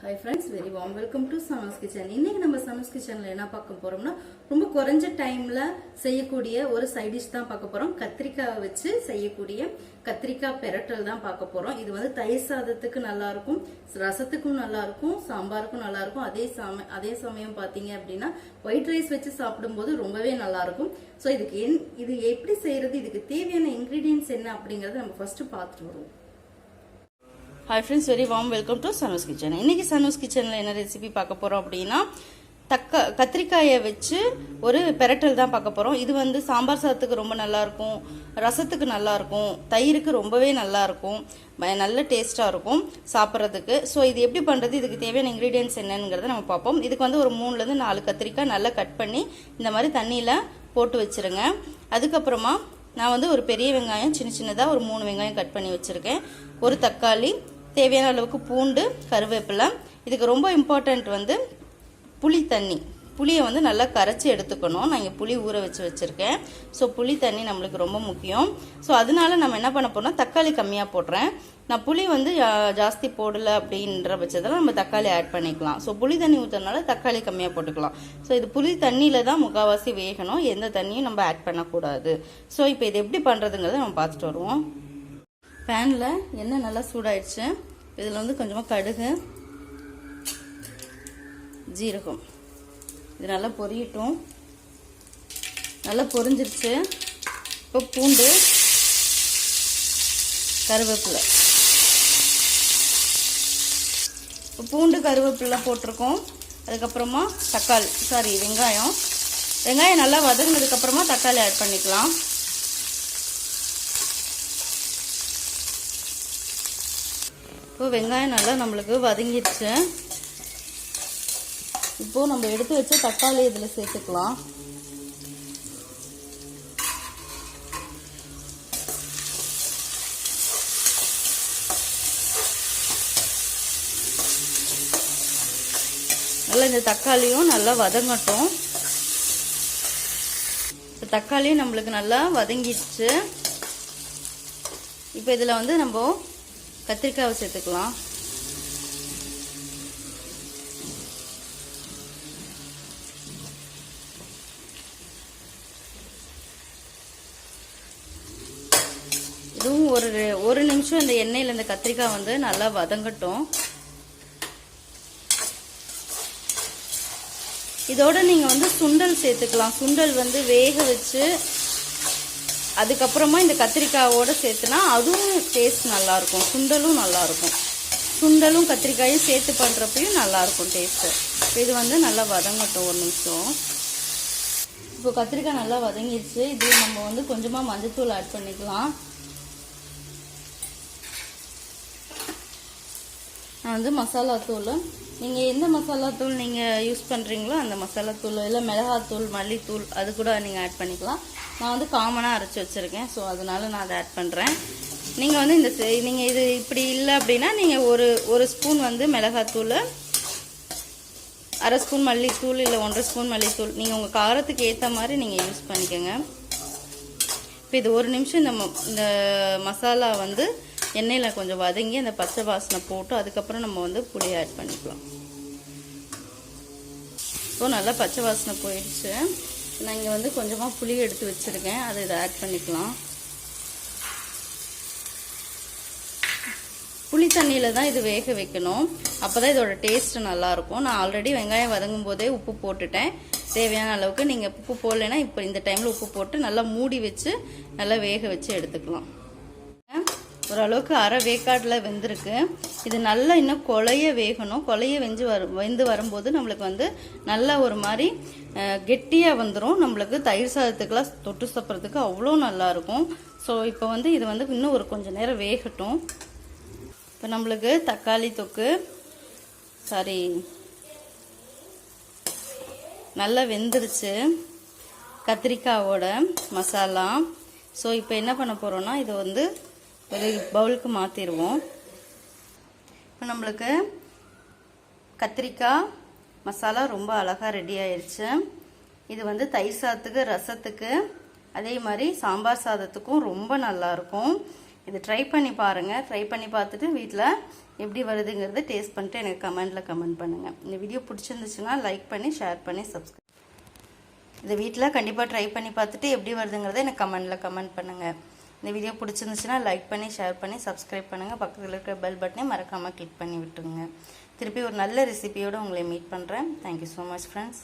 Hi friends, very warm welcome to Sano's Kitchen. இன்னைக்கு நம்ம Sano's Kitchenல என்ன பார்க்க போறோம்னா ரொம்ப குறைஞ்ச டைம்ல செய்யக்கூடிய ஒரு சைட் டிஷ் தான் பார்க்க போறோம். கத்திரிக்காய் வச்சு செய்யக்கூடிய கத்திரிக்காய் பெரட்டல் தான் பார்க்க போறோம். இது வந்து தயிர் சாதத்துக்கு நல்லா இருக்கும், ரசத்துக்கும் நல்லா இருக்கும், சாம்பாருக்கும் நல்லா இருக்கும். அதே சமயம் பாத்தீங்க அப்படின்னா ஒயிட் ரைஸ் வச்சு சாப்பிடும்போது ரொம்பவே நல்லா இருக்கும். சோ இது எப்படி செய்யறது, இதுக்கு தேவையான இன்கிரீடியன்ட்ஸ் என்ன அப்படிங்கறத நம்ம ஃபர்ஸ்ட் பார்த்துட்டு வருவோம். Hi friends, very warm welcome to Sano's kitchen. இன்னைக்கு சனோஸ் கிச்சனில் என்ன ரெசிபி பார்க்க போகிறோம் அப்படின்னா கத்திரிக்காயை வச்சு ஒரு பெரட்டல் தான் பார்க்க போகிறோம். இது வந்து சாம்பார் சாதத்துக்கு ரொம்ப நல்லாயிருக்கும், ரசத்துக்கு நல்லாயிருக்கும், தயிருக்கு ரொம்பவே நல்லாயிருக்கும், நல்ல டேஸ்ட்டாக இருக்கும் சாப்பிட்றதுக்கு. ஸோ இது எப்படி பண்ணுறது, இதுக்கு தேவையான இன்க்ரீடியன்ட்ஸ் என்னங்கிறத நம்ம பார்ப்போம். இதுக்கு வந்து ஒரு 3லேருந்து 4 கத்திரிக்காய் நல்லா கட் பண்ணி இந்த மாதிரி தண்ணியில் போட்டு வச்சுருங்க. அதுக்கப்புறமா நான் வந்து ஒரு பெரிய வெங்காயம் சின்னதாக ஒரு 3 வெங்காயம் கட் பண்ணி வச்சுருக்கேன், ஒரு தக்காளி, தேவையான அளவுக்கு பூண்டு, கருவேப்பிலை. இதுக்கு ரொம்ப இம்பார்ட்டண்ட் வந்து புளியை வந்து நல்லா கரைச்சி எடுத்துக்கணும். நான் இங்கே புளி ஊற வச்சுருக்கேன். ஸோ புளி தண்ணி நம்மளுக்கு ரொம்ப முக்கியம். ஸோ அதனால நம்ம என்ன பண்ண போறோம்னா தக்காளி கம்மியாக போடுறேன். நான் புளி வந்து ஜாஸ்தி போடலை அப்படின்ற பட்சத்தில் நம்ம தக்காளி ஆட் பண்ணிக்கலாம். ஸோ புளி தண்ணி ஊற்றுறதுனால தக்காளி கம்மியாக போட்டுக்கலாம். ஸோ இது புளி தண்ணியில் தான் முக்கால்வாசி வேகணும், எந்த தண்ணியும் நம்ம ஆட் பண்ணக்கூடாது. ஸோ இப்போ இது எப்படி பண்ணுறதுங்கிறத நம்ம பார்த்துட்டு வருவோம். பேனில் எண்ணெய் நல்லா சூடாயிடுச்சு. இதில் வந்து கொஞ்சமாக கடுகு, ஜீரகம் இது நல்லா பொரியட்டும். நல்லா பொரிஞ்சிருச்சு. இப்போ பூண்டு, கருவேப்பிலை, இப்போ பூண்டு கருவேப்பிலை போட்டிருக்கோம். அதுக்கப்புறமா வெங்காயம் நல்லா வதங்கினதுக்கப்புறமா தக்காளி ஆட் பண்ணிக்கலாம். இப்போ வெங்காயம் நல்லா நம்மளுக்கு வதங்கிடுச்சு. இப்போ நம்ம எடுத்து வச்ச தக்காளி இதில் சேர்த்துக்கலாம். நல்லா இந்த தக்காளியும் நல்லா வதங்கட்டும். தக்காளியும் நம்மளுக்கு நல்லா வதங்கிடுச்சு. இப்போ இதில் வந்து நம்ம கத்திரிக்காவை சேர்த்துக்கலாம். இதுவும் ஒரு நிமிஷம் இந்த எண்ணெயில் இந்த கத்திரிக்காய் வந்து நல்லா வதங்கட்டும். இதோட நீங்க வந்து சுண்டல் சேர்த்துக்கலாம். சுண்டல் வந்து வேக வச்சு அதுக்கப்புறமா இந்த கத்திரிக்காயோட சேர்த்துனா அதுவும் டேஸ்ட் நல்லா இருக்கும். சுண்டலும் நல்லா இருக்கும். சுண்டலும் கத்திரிக்காயும் சேர்த்து பண்றப்பையும் நல்லா இருக்கும் டேஸ்ட். இது வந்து நல்லா வதங்கட்டும் ஒரு நிமிஷம். இப்போ கத்திரிக்காய் நல்லா வதங்கிடுச்சு. இது நம்ம வந்து கொஞ்சமா மஞ்சத்தூள் ஆட் பண்ணிக்கலாம். நான் வந்து மசாலா தூள், நீங்கள் எந்த மசாலா தூள் நீங்கள் யூஸ் பண்ணுறீங்களோ அந்த மசாலா தூள், இல்லை மிளகாத்தூள், மல்லித்தூள் அது கூட நீங்கள் ஆட் பண்ணிக்கலாம். நான் வந்து காமனாக அரைச்சி வச்சுருக்கேன். ஸோ அதனால நான் அதை ஆட் பண்ணுறேன். நீங்கள் வந்து நீங்கள் இது இப்படி இல்லை அப்படின்னா நீங்கள் ஒரு ஸ்பூன் வந்து மிளகாத்தூள், 1/2 ஸ்பூன் மல்லித்தூள், இல்லை 1.5 ஸ்பூன் மல்லித்தூள், நீங்கள் உங்கள் காரத்துக்கு ஏற்ற மாதிரி நீங்கள் யூஸ் பண்ணிக்கோங்க. இப்போ இது ஒரு நிமிஷம் இந்த மசாலா வந்து எண்ணெயில் கொஞ்சம் வதங்கி அந்த பச்சை வாசனை போட்டு அதுக்கப்புறம் நம்ம வந்து புளி ஆட் பண்ணிக்கலாம். ஸோ நல்லா பச்சை வாசனை போயிடுச்சு. நான் இங்கே வந்து கொஞ்சமாக புளி எடுத்து வச்சுருக்கேன், அதை இதை ஆட் பண்ணிக்கலாம். புளி தண்ணியில் தான் இது வேக வைக்கணும், அப்போ தான் இதோட டேஸ்ட்டு நல்லாயிருக்கும். நான் ஆல்ரெடி வெங்காயம் வதங்கும் போதே உப்பு போட்டுட்டேன். தேவையான அளவுக்கு நீங்கள் உப்பு போடலைன்னா இப்போ இந்த டைமில் உப்பு போட்டு நல்லா மூடி வச்சு நல்லா வேக வச்சு எடுத்துக்கலாம். ஓரளவுக்கு அரை வேக்காட்டில் வெந்திருக்கு. இது நல்லா இன்னும் கொலைய வேகணும். கொலைய வெந்து வரும்போது நம்மளுக்கு வந்து நல்லா ஒரு மாதிரி கெட்டியாக வந்துடும். நம்மளுக்கு தயிர் சாதத்துக்கெல்லாம் தொட்டு சாப்பிட்றதுக்கு அவ்வளோ நல்லாயிருக்கும். ஸோ இப்போ வந்து இது வந்து இன்னும் ஒரு கொஞ்சம் நேரம் வேகட்டும். இப்போ நம்மளுக்கு தக்காளி தொக்கு நல்லா வெந்துருச்சு கத்திரிக்காவோட மசாலா. ஸோ இப்போ என்ன பண்ண போகிறோன்னா இதை வந்து ஒரு பவுலுக்கு மாற்றிடுவோம். இப்போ நம்மளுக்கு கத்திரிக்காய் மசாலா ரொம்ப அழகாக ரெடி ஆயிடுச்சு. இது வந்து தயிர் சாதத்துக்கு, ரசத்துக்கு, அதே மாதிரி சாம்பார் சாதத்துக்கும் ரொம்ப நல்லாயிருக்கும். இது ட்ரை பண்ணி பாருங்கள். ட்ரை பண்ணி பார்த்துட்டு வீட்டில் எப்படி வருதுங்கிறத டேஸ்ட் பண்ணிட்டு எனக்கு கமெண்டில் கமெண்ட் பண்ணுங்கள். இந்த வீடியோ பிடிச்சிருந்துச்சுன்னா லைக் பண்ணி ஷேர் பண்ணி சப்ஸ்கிரைப். இந்த வீட்டில் கண்டிப்பாக ட்ரை பண்ணி பார்த்துட்டு எப்படி வருதுங்கிறத எனக்கு கமெண்டில் கமெண்ட் பண்ணுங்கள். இந்த வீடியோ பிடிச்சிருந்துச்சுன்னா லைக் பண்ணி ஷேர் பண்ணி சப்ஸ்கிரைப் பண்ணுங்கள். பக்கத்தில் இருக்கிற பெல் பட்டனை மறக்காமல் கிளிக் பண்ணி விட்டுருங்க. திருப்பி ஒரு நல்ல ரெசிபியோடு உங்களை மீட் பண்ணுறேன். Thank you so much friends.